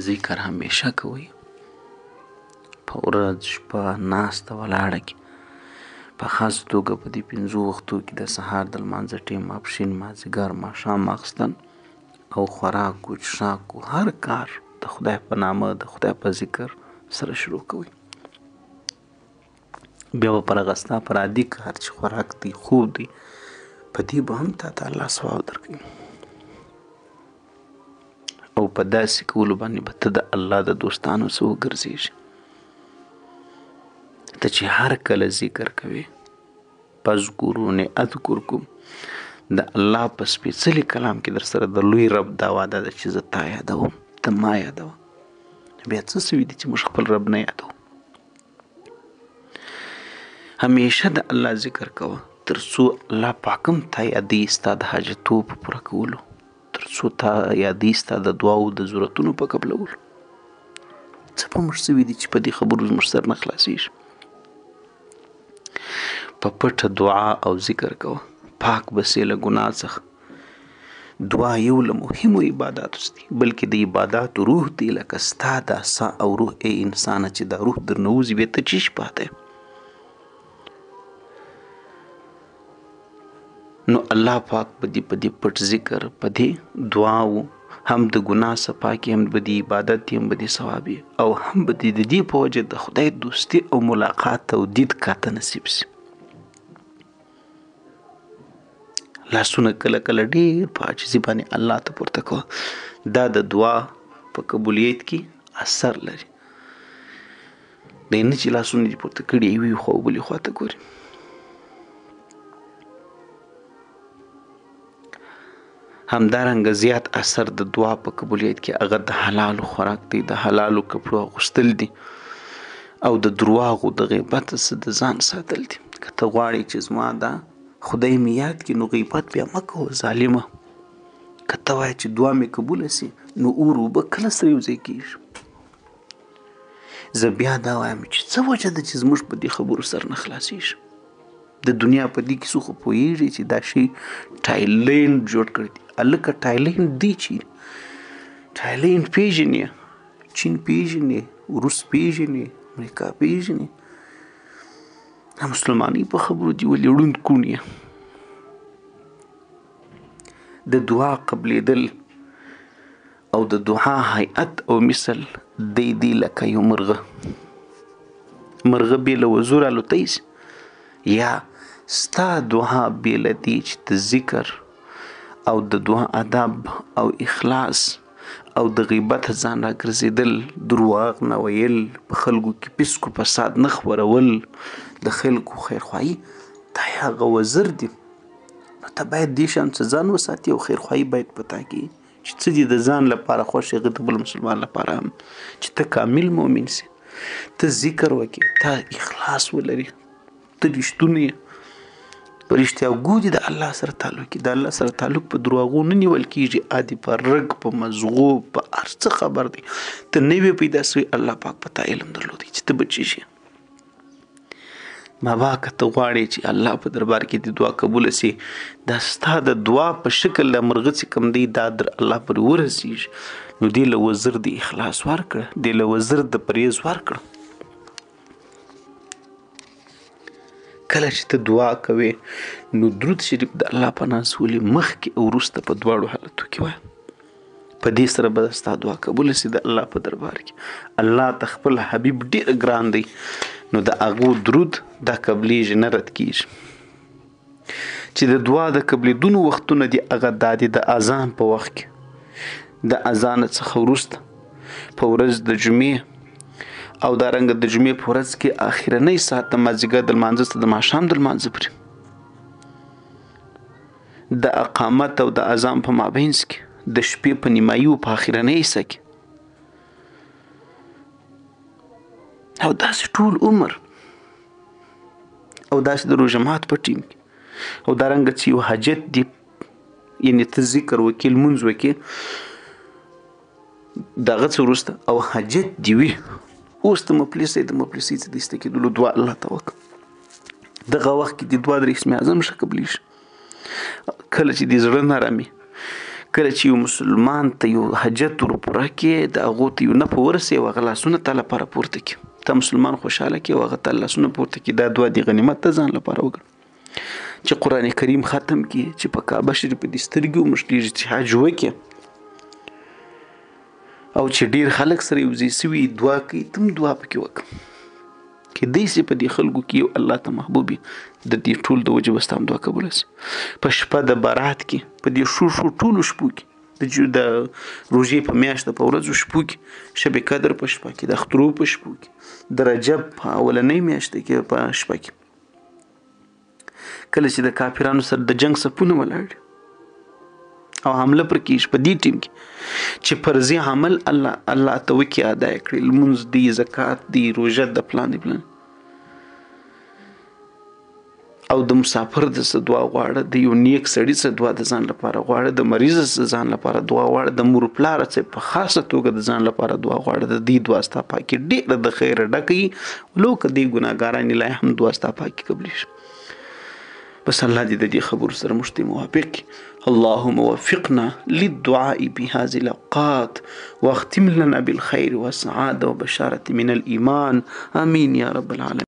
ذکر همیشه کوئ. په ورځ شپه ناسته ولاړه کې په خاص توګه په دې 5 وختو کې د سهار د لمانځه ټیم، ماپښین، مازدیګر، ماښام، ماخستن او خوراک و څښاک و هر کار د خدای په نامه، د خدای په ذکر سره شروع کوئ. بیا به پر هغه ستا پر عادي کار چې خوراک دی، خوب دی، په دې به هم تا ته الله ثواب درکوي. او په داسې کولو باندې به ته د الله د دوستانو څخه وګرځېږي. ته چې هر کله ذکر کوې، فاذکرونی اذکرکم، د الله په سپېڅلي کلام کې در سره د لوی رب دا وعده ده چې زه تا یادوم، ته ما یادوه. بیا څه سوي دي چې موږ خپل رب نه یادوو؟ همیشه د الله ذکر کوه تر څو الله پاک هم تا یادوي ستا د حاجتو په پوره کولو، تر څو تا یادوي ستا د دعاو د ضرورتونو په قبلولو. څه په موږ سوي دي چې په دې خبرو زموږ سر نه خلاصېږي؟ په پټه دعا او ذکر کوه، پاک بسې له ګناه څخه. دعا یو له مهمو عباداتو څخه دی، بلکې د عباداتو روح دی، لکه ستا دا سا او روح ای انسانه چې دا روح درنه وځي بیا ته چی شي پاته. نو الله پاک په دې پټ ذکر، په دې دعاو هم د ګناه صفا کې، هم به د عبادت هم به د ثواب او هم به د دې په وجه د خدای دوستي او ملاقات او دید کاته نصیب شي. لاسونه کله کله ډېر په عاجزي باندې الله ته پورته کوه. دا د دعا په قبولیت کې اثر لري. دی نه چې لاسونه دې پورته کړي وي خو بلې خواته ګوري. همدارنګه زیات اثر د دعا په قبولیت کې هغه د حلالو خوراک دی، د حلالو کپړو اغوستل دي او د درواغو د غیبت څخه د ځان ساتل دي. که ته غواړې چې زما دا خدای مې یاد کړي نو غیبت بیا مه کوه ظالمه. که ته وایې چې دعا مې قبوله سي نو اور اوبه کله سره یو ځای کېږي. زه بیا دا وایم چې څه وجه ده چې زموږ په دې خبرو سر نه خلاصېږي. د دنیا په دې کیسو خو پوهېږي چې دا شی ټایلینډ جوړ کړی دی. هلکه ټایلینډ دی چیرې؟ ټایلینډ پېژنې، چین پېژنې، روس پېژنې، امریکا پېژنې؟ دا مسلمانۍ په خبرو دي ولې ړوند کوڼ یې. د دعا قبلېدل او د دعا هیئت او مثل دی لکه یو مرغه بې له وزور الوتی سي، یا ستا دعا بې له دې چې د ذکر او د دعا ادب او اخلاص او د غیبت ځان راګرځېدل، درواغ نه ویل، په خلکو کې پیسکو فساد نه خپرول، د خلکو خیرخواهي، دا هغه وزر دي. نو ته باید دې شیانو څخه ځان وساتي او خیرخواهي باید په تا کې چې څه دي د ځان لپاره خوښ هغه د بل مسلمان لپاره هم چې ته کامل مؤمن سي، ته ذکر وکړې، ته اخلاص ولري، ته رښتونی یې، په رښتیا ګوري د الله سره تعلق کې. د الله سره تعلق په دروغو نه نیول کېږي. عادي په رګ، په مزغو، په هر څه خبر دی. ته نه وې پیدا سوی، الله پاک په تا علم درلودی چې ته به چی شي. بابا که ته غواړې چې الله په دربار کې د دعا قبوله سي، دا ستا د دعا په شکل د مرغه چې کوم دی دا در الله پورې ورسېږي، نو دې له وزر د اخلاص ورکړه، دې له وزر د پرهیز ورکړه. کله چې ته دعا کوې نو درود شریف د الله په ناز ولې مخکې او وروسته په دواړو حالتو کې وایه. په دې سره به ستا دعا قبوله سي د الله په دربار کې. الله ته خپل حبیب ډېر ګران دی، نو د هغو درود دا قبلیږي نه رد کېږي. چې د دعا د قبلېدونو وختونه دي هغه دا دي د اذان په وخت کې، د اذان څخه وروسته، په ورځ د جمعې او دارنګه د جمعې په ورځ کې اخرنۍ ساعت د مازدیګر د لمانځه څخه د ماښام د لمانځه پورې، د اقامت او د اذان په مابینځ کې، د شپې په نیمایي په اخرنۍ حصه کې، او داسې ټول عمر، او داسې د روژه مات په ټیم کې، او دارنګه چې یو حاجت دی، یعنې ته ذکر وکړې، لمونځ وکړې، دغه څه وروسته او حاجت دی وي، اوس د مفلسۍ څخه د ایسته کېدلو دعا الله ته وکړه. دغه وخت کې د دعا د اسم اعظم ښه قبلېږي. کله چې د زړه نرمي، کله چې یو مسلمان ته یو حاجت ور پوره کړې د هغو ته یو نفع ورسوي او هغه لاسونه تا لپاره پورته کړي، ته مسلمان خوشحاله کړي او هغه تا لاسونه پورته کړي، دا دعا د غنیمت ته ځان لپاره وکړه. چې قرآن کریم ختم کړي، چې په کعبه شریف دې سترګې وموښلېږي، چې حج وکړي او چې ډېر خلک سره یوځای سوي دعا کوي، ته هم دعا پکې وکړه. کیدای شي په دې خلکو کې یو الله ته محبوب وي، د دې ټول د وجې به ستا هم دعا قبوله شي. په شپه د برات کې، په دې ښو ټولو شپو کې، د روژې په میاشت په ورځو شپو کې، شب قدر په شپه کې، د اخترو په شپو کې، د رجب په اولنۍ میاشت کې په شپه کې، کله چې د کافرانو سره د جنگ صفونه ولاړ او حمله پر کېږي، په دې ټیم کې چې فرضي عمل الله ته وکړي ادا یې کړي، لمونځ دی، زکات دی، روژه د پلان دی او د مسافر د څه دعا غواړه، د یو نیک سړي څه دعا د ځان لپاره غواړه، د مریض څه ځان لپاره دعا غواړه، د مور پلار څه په خاصه توګه د ځان لپاره دعا غواړه، د دې دعا ستا پاکي ډېره د خیره ډکه وي، ولو که دې ګناهګارانې لا هم دعا ستا پاکي قبلیږي. بس الله دې د دې خبرو سره موږ ته موافق کړي. اللهم وفقنا للدعاء بهذه الأوقات واختم لنا بالخير والسعادة وبشارة من الإيمان، آمين يا رب العالمين.